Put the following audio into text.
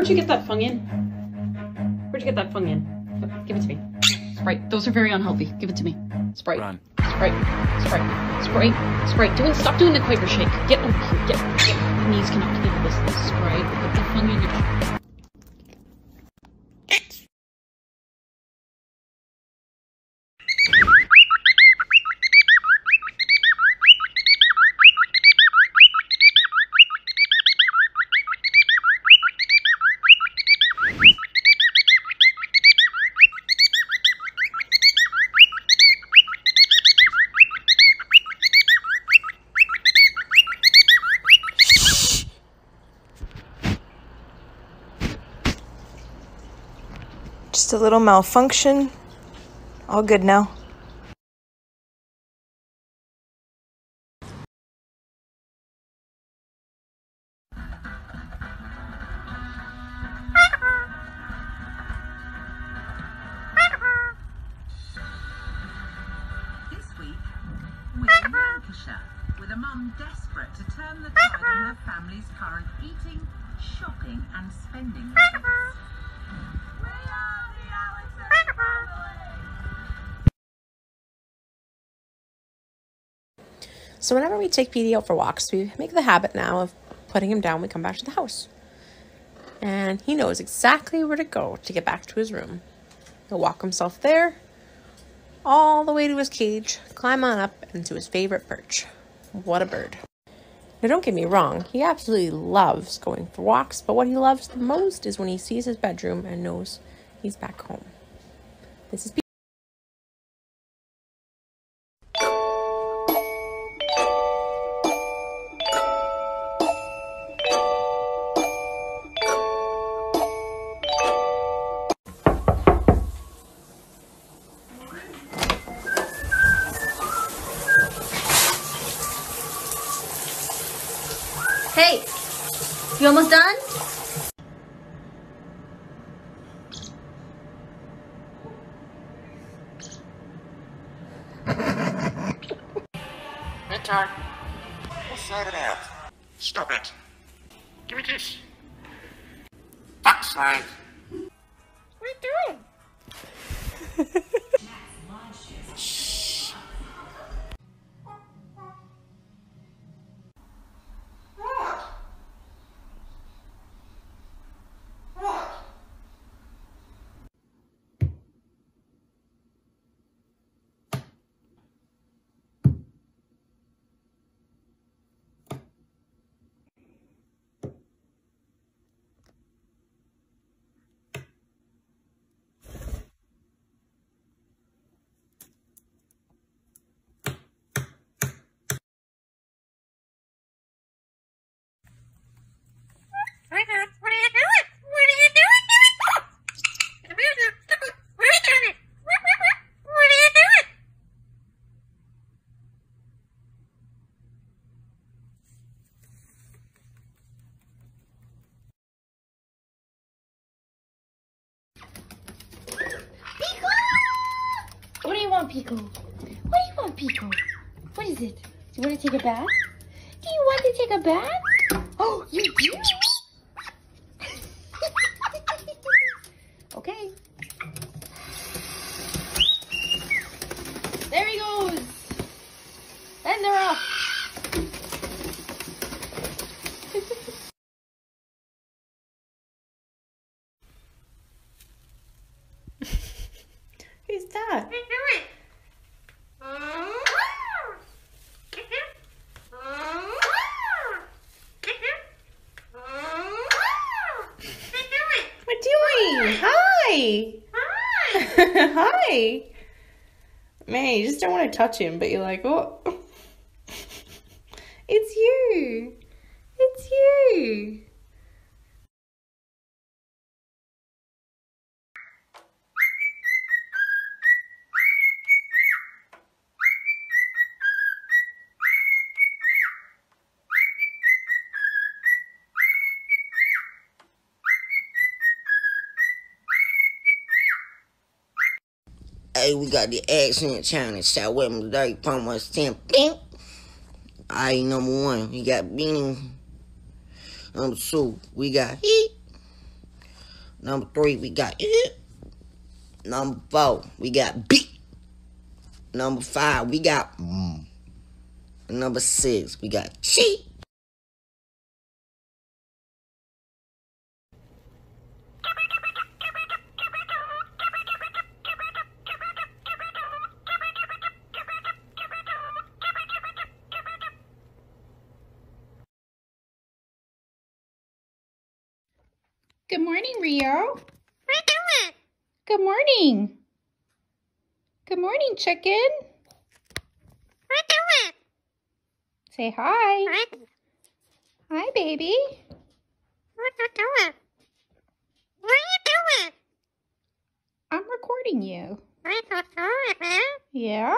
Where'd you get that fung in? Where'd you get that fung in? Give it to me. Sprite. Those are very unhealthy. Give it to me. Sprite. Run. Sprite. Sprite. Sprite. Sprite. Stop doing the Quaker shake. Get over here. Get. Your knees cannot handle this Sprite. Put the fung in your... Just a little malfunction. All good now. This week, we're in Lancashire, with a mum desperate to turn the tide on her family's current eating, shopping and spending habits. We are the Allison family! So whenever we take PD out for walks, we make the habit now of putting him down when we come back to the house. And he knows exactly where to go to get back to his room. He'll walk himself there, all the way to his cage, climb on up into his favorite perch. What a bird. Now don't get me wrong, he absolutely loves going for walks, but what he loves the most is when he sees his bedroom and knows he's back home. This is Hey, you almost done? Bedtime. What's that about? Stop it. Give me a kiss. Fuck's sake. What are you doing? Shh. What do you want, Pico? What do you want, Pico? What is it? Do you want to take a bath? Do you want to take a bath? Oh, you do? Okay. There he goes. And they're off. Who's that? What doing? Hi. Hi. Man, you just don't want to touch him, but you're like, oh. It's you. It's you. Hey, we got the accent challenge. Start with me today. From us 10. Bing. Alright, number 1, we got Beanie. Number 2, we got Heat. Number 3, we got Number 4, we got B. Number 5, we got and number 6, we got Chi. Good morning, Rio. Good morning. Good morning, chicken. Say hi. Hi, baby. What you doing? What are you doing? I'm recording you. What you doing, man? Yeah?